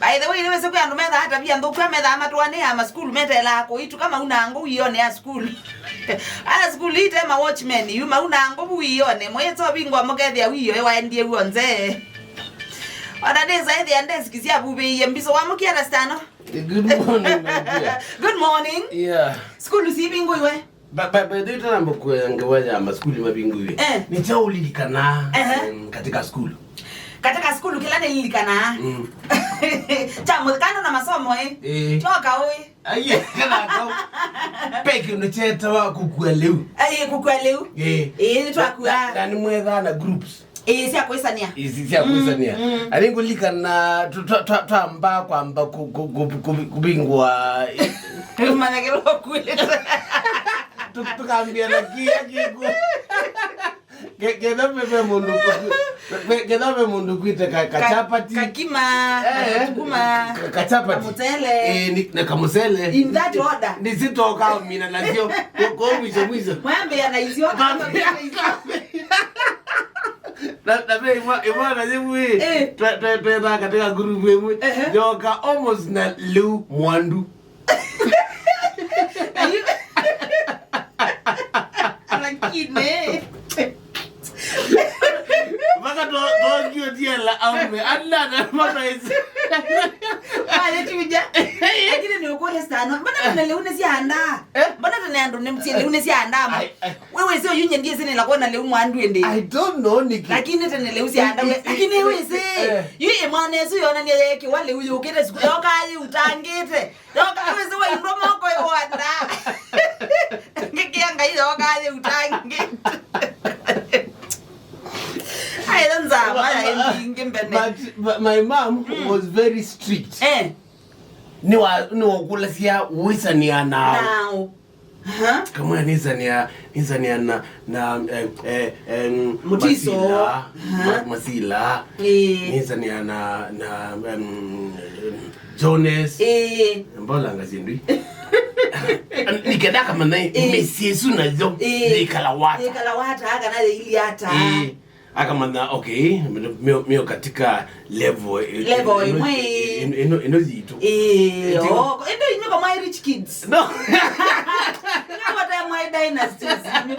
By the way, niwe siku ya ndumeza hata pia ndo kwa meza amatuane ama school meta lako itu kama unango uione ya school. Ala school ite ma watchman yuma unango uione moyeto bingwa mogethi ya wiyo waendie uonze. Ona deza hivi andes kisia bube yembiso wa mukiara stano. Good morning, my dear. Good morning. Yeah. School si bingo iwe. Ba the time ngwaja ama school mabingu iwe. Ni cha ulilikana katika school. Katika school kila nililikana. Chamo kando na masomo Toka oi. Aye kana ka. Peke unacheta wa kukuelewa. Kukuelewa. Ni twakola. Na ni mwetha na groups. Si akwesania. Si akwesania. Alingulikana twamba kwamba kubingwa. Mana kero kule. Tukambia na kiku. Gedame mundu kuite kachapati. Kakima, tukuma. Kachapati. Kamusele. Na kamusele. In that order. Nisitoka mina na sio kwa mwisho. Mwambe anaizio kama pia anaizio. Na bei imana zimu twenda katika group yemu joka almost na lu mwandu. Lakini Baka do dia la aume alla na mama hizi. Wale tuja. Lakini ni uko sana. Mbona tunaleune si anda? Mbona tunaando nemtieleune si anda? Wewe sio yunye ndiye sene la kuona leo mwandu ende. I don't know Nikki. Lakini tunaleune si anda. Lakini wewe sio. Yeye mwana sio yona ni yake wale huyo ukete siku yoka ali utangite. Yoka wewe sio imromo ko yo anda. Ngikianga hiyo yoka ali utangite. But my mom was very strict. Ni wakulasia wisania now. Kama nisania na mutiso masila nisania na Jones mbola ngazindwi nikadaka manai mesiesu na zo nikalawata haka na ili hata akamana okay mio katika level zitu endo kama my rich kids no what am my dynasties and you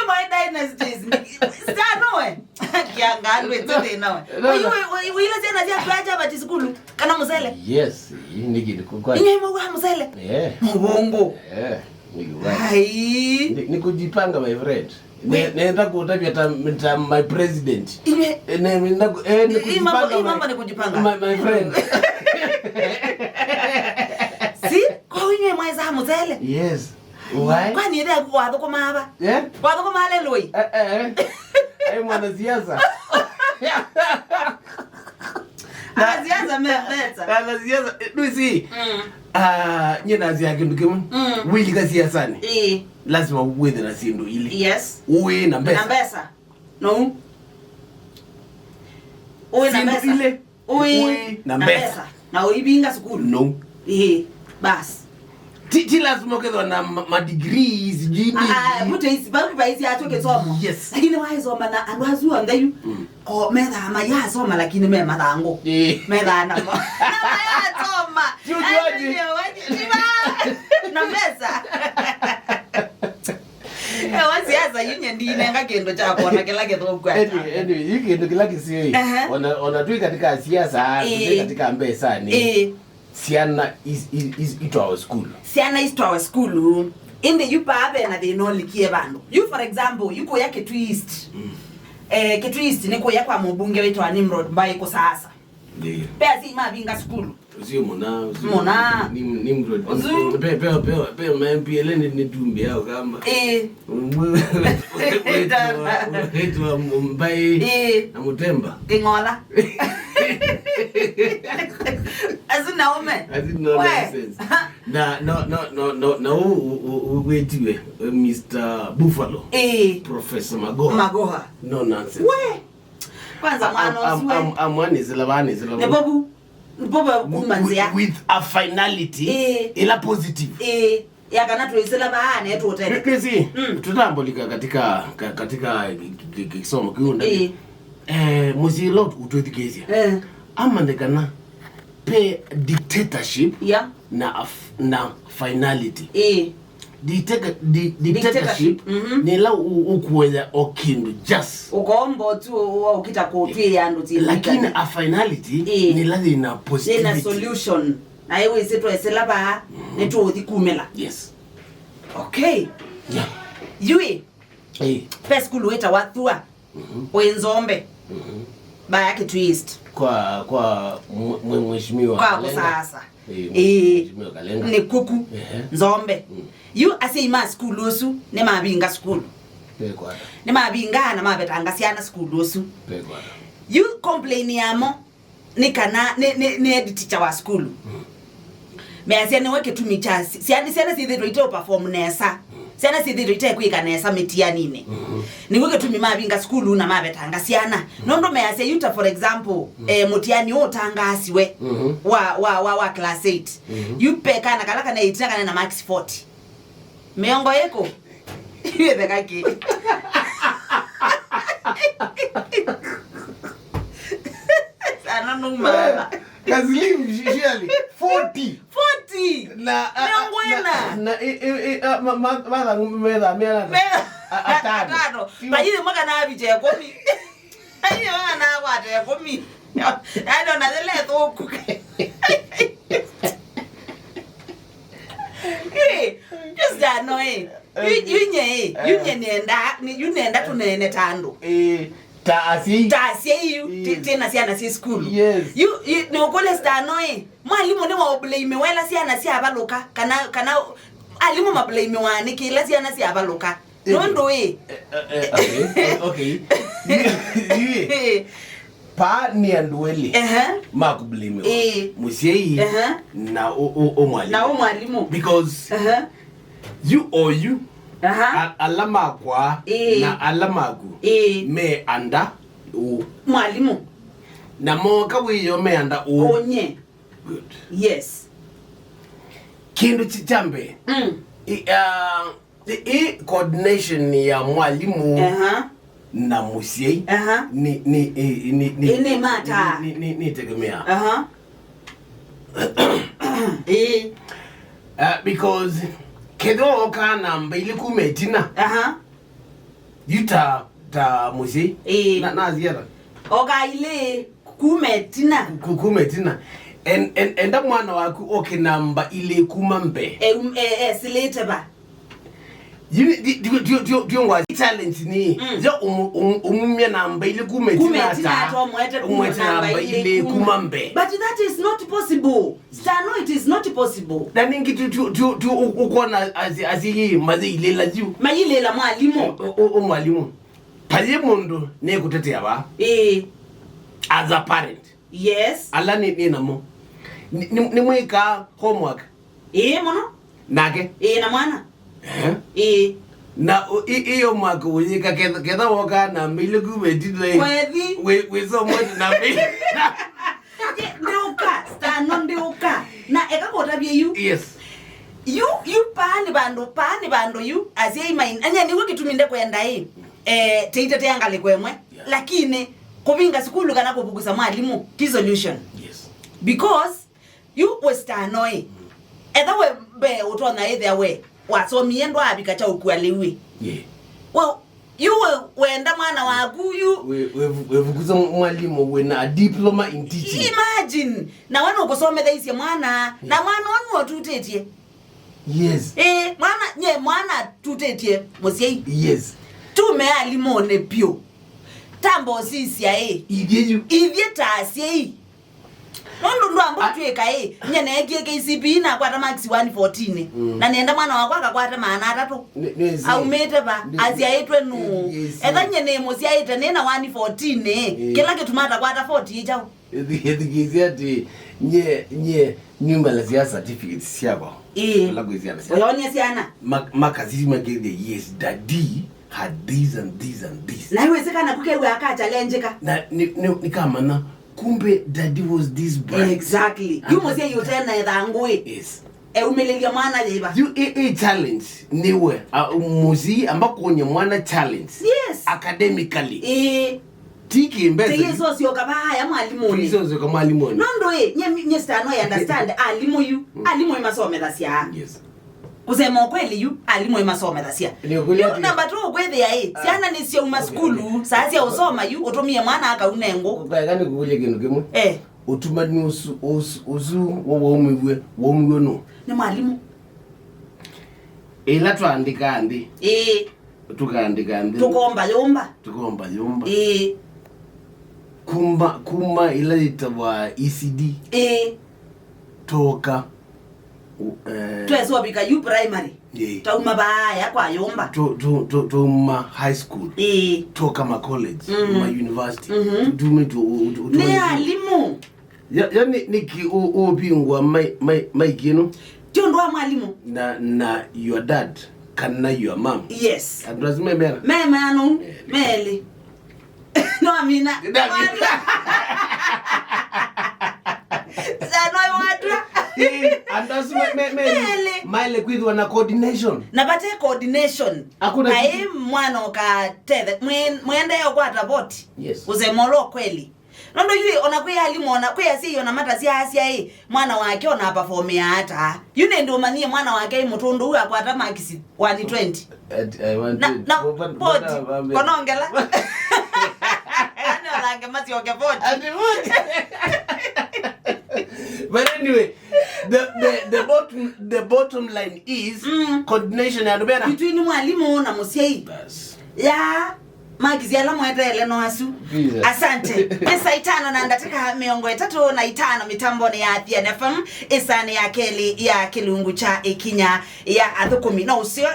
my dynasties stano kiangalwe tete nawe wewe ile tena dia tuacha bati skulu kana musele yes niki kwa ni mwa musele mbongo hai nikujipanga my friend nenda kutabia my president mambo ni kujipanga my friend si kwa winye mweza musele yes why kwani ile kwa thoko maba kwa thoko male loi ai mwana siasa Aziaza mbeta. Aziaza dusi. Nyina zia kindu kimu. Wili ka siasa ni. Lazima uwe na sindu ili. Yes. Uwe na mbesa. Na mbesa. No. Uwe na mbesa. Ile. Uwe na mbesa. Na uibinga skulu. No. Bas. Ti lazima ukezo na ma degrees jini. Mute isi bangu ba isi atoke somo. Yes. Lakini wae soma na anwazu angayu. Ko medha ama ya soma lakini me madango. Medha na mo. Na ya soma. Jujuaji. Na mbesa. Wasiasa yunye ndine ngakendo chako na kila kitu kwa. Anyway, yikendo kila kisiyo. Ona tui katika siasa, tui katika mbesa ni. Siana is to our school. Siana is to our school. In the yupabe na they know likie bando. You for example, yuko yake twist. Ketwist niko yakwa mbunge wetu Nimrod mbaye ko sasa. Ndio. Pea si mabinga school. Sio mona. Nimrod. Pe MPL ni tumbe yao kama. Wetu mbaye na Mutemba. Kingola. Azina nonsense. No wetiwe Mr. Buffalo. Professor Magoha. No nonsense. We. Kwanza mwana amwani zilabani. Nebobu kumanzia with a finality ila positive. Yakana tuisela baana yetu hotel. Kesi tutambolika katika kisomo kiunda. Muzilo utwetikezi. Amandekana pe dictatorship na finality. Dictatorship ni la ukuweza okindu just ukombo tu ukita kotwe yandu ti, lakini a finality ni la ina positivity, ina solution na yewe setu eselaba netu odhikumela. Yes. Okay. Yui first school weta wathua wenzombe ba yake twist kwa mheshimiwa kwa sasa ni kuku nzombe you asema school osu ne mabinga school ne mabinga na mabetanga siana school osu you complain yamo ni kana ne teacher wa school me asiane weke tu michasi siani si the rate perform nesa siana si the rate kuika nesa metiani ne ni weke tu mabinga school na mabetanga siana nondo me asia yuta for example mutiani otanga asiwe wa class 8 you peka na kalaka na 8 na max 40 meongo yeko iwe kaki sana numa Kazlim usually 40 na mara atano bayile mwaka na abije komi ayi mwaka na kwate komi I don't know the leto just that no you nenda tunene tando taasi you tena siana si school. Yes. You no kole sta no mwalimu ne wa blame wela siana si abaloka kana alimu ma blame wani kila siana si abaloka nondo okay pa ni andwele makublame musei na mwalimu because you or you alama kwa na alamagu me anda mwalimu na moka wiyo me anda onye. Good. Yes. Kindu chichambe coordination ya mwalimu na musiei ni mata ni tegemea because kedo kana mbili kumetina yuta ta musi na ziara oga ile kumetina and mwana waku okinamba ile kumambe silete ba you ngwa challenge ni yo umumya namba ile kumetina ta umwete namba ile kumambe, but that is not possible. Stano, it is not possible. Dani ngitu ukona azi mazile la juu mayile la mwalimu mwalimu pale mondo ne kutetea ba as a parent. Yes. Ala ni namo ni mweka homework mono nake na mwana na iyo mwaka unyika keda woka na mbili kumetidwe we so much na mbili ndeuka stano ndeuka na ekakota bye you. Yes. You pani bando you azie main anya ni wikituminde kwenda teite angale kwemwe lakini kubinga sikulu kana kubugusa mwalimu ki solution. Yes. Because you was stano either we be utona either way waso miendo abika cha ukualewe. Well, you wenda mwana waku you wevuguza mwalimu we na diploma in teaching. Imagine na wana ukosome daisi mwana na mwana wanu watutetie. Yes. Mwana tutetie mosiei. Yes. Tume alimone pio tambo sisi ya ivye taasi ndo ambapo tuweka nyene yake CP na kwa max 114 na nienda mwana wako akakwata maana 3 au mete ba azia etwe nu etha nyene mosi aita nena 114 kila kitu mata kwata 40 ichao edhigizia ti nye nyumba la siasa certificates yako la kuizia na siasa oyonya siana makazi magede. Yes, daddy had this and this and this na iwezekana kukewe aka challenge ka na ni kama na kumbe daddy was this bright. Exactly. You must say you tell na edangwe. Yes. Umelega mwana jeba. You challenge niwe muzi ambako nye mwana challenge. Yes. Academically. tiki mbese yeso sio kabaya mwalimu ni yeso sio kama mwalimu ni nondo nye stano ya understand alimu yu alimu masome dasia yes kusema kweli yu alimu masome dasia namba 2 gwethe ya siana ni sio maskulu sasa ya usoma yu otomie mwana aka unengo ukagani kubuye kintu kimwe utumani uzu wo no ni mwalimu ila tuandika andi tukaandika andi tukomba yomba kuma ila itawa ECD toka tweso bika Twi Primary tauma baya kwa yomba to ma high school toka ma college ma university tume to ni alimu yani niki obingwa my kino ndo mwalimu na your dad kana your mom yes adrazime mera mema anu mele no amina sana watu andasu mele kwidwa na coordination na bate coordination hakuna mwana ka tethe mwende yo kwa taboti yes uzemolo kweli nondo yui onakuya alimona kuya si yona mata si asia mwana wake ona perform hata yune ndio manie mwana wake mutundu huyu akwata makisi 120 I want na konongela ana lange masi oke 40 but anyway the bottom line is coordination and better between mwalimu na musiei ya magizi ala mwetele no asu asante pesa 5 na ndataka miongo 3 mitambo ni ya Athiani FM isani ya keli ya kilungu cha ikinya ya athukumi no usio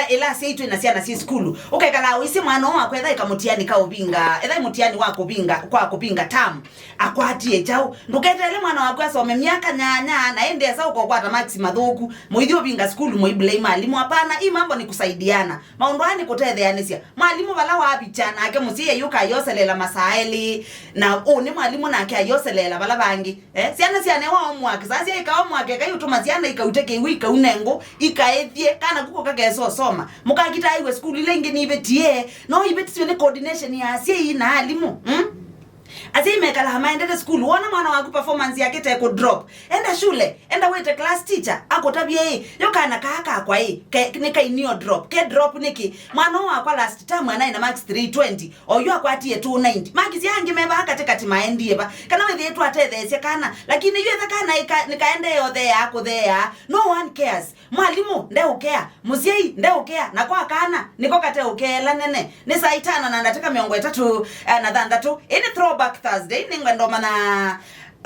ila seitu inasiana si skulu ukekala wisi mwana wako etha ikamutiani ka ubinga etha mutiani wako binga kwa kupinga tam akwatie chao nduketele mwana wako asome miaka nyanya na ende asa uko kwata maxi mathuku muithio binga skulu muiblame mwalimu hapana hii mambo ni kusaidiana maundwani kutetheanisia mwalimu bala wapi chana ake musiye yuka yoselela masaeli na ni mwalimu na ake yoselela bala bangi siana wa omwake sasa ikawa mwake kayutuma siana ikauteke wika unengo ikaethie kana kuko kageso soma mukakita iwe school ile ngini ibetie no ibetie ne coordination ya asie na alimu Ati mekala hamaendete school wana mwana wako performance yake te ko drop enda shule enda wete class teacher akotabia yokana kaka kwa nika inio drop ke drop niki mwana wako last time ana ina max 320 oyo akwati 290 max yangi memba akatika timaendie ba kana wethi yetu atethe kana lakini yetha kana nikaende yothe yako there no one cares mwalimu nde ukea musiei nde ukea na kwa kana niko kate ukela nene ni saa 5 na ndataka miongo 3 na thandatu ini throwback Thursday ningwendo mana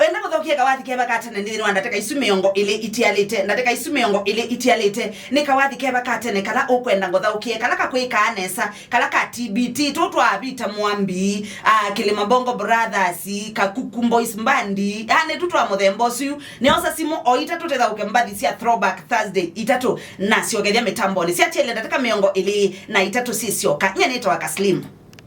enda kuthokia kawathi keba katene ndini ndataka isumiongo ile itialite ndataka isumiongo ile itialite nikawathi keba katene kala okwenda ngothaukie kala kakwika anesa kala ka TBT toto abita mwambi Kilimabongo Brothers Kakuku Boys mbandi ane tutu amuthembo siu neosa simu oita tuthetha ukembathi cia throwback Thursday itatu na siogethia mitamboni cia chele ndataka miongo ile na itatu sisioka nyenetwa Kaslim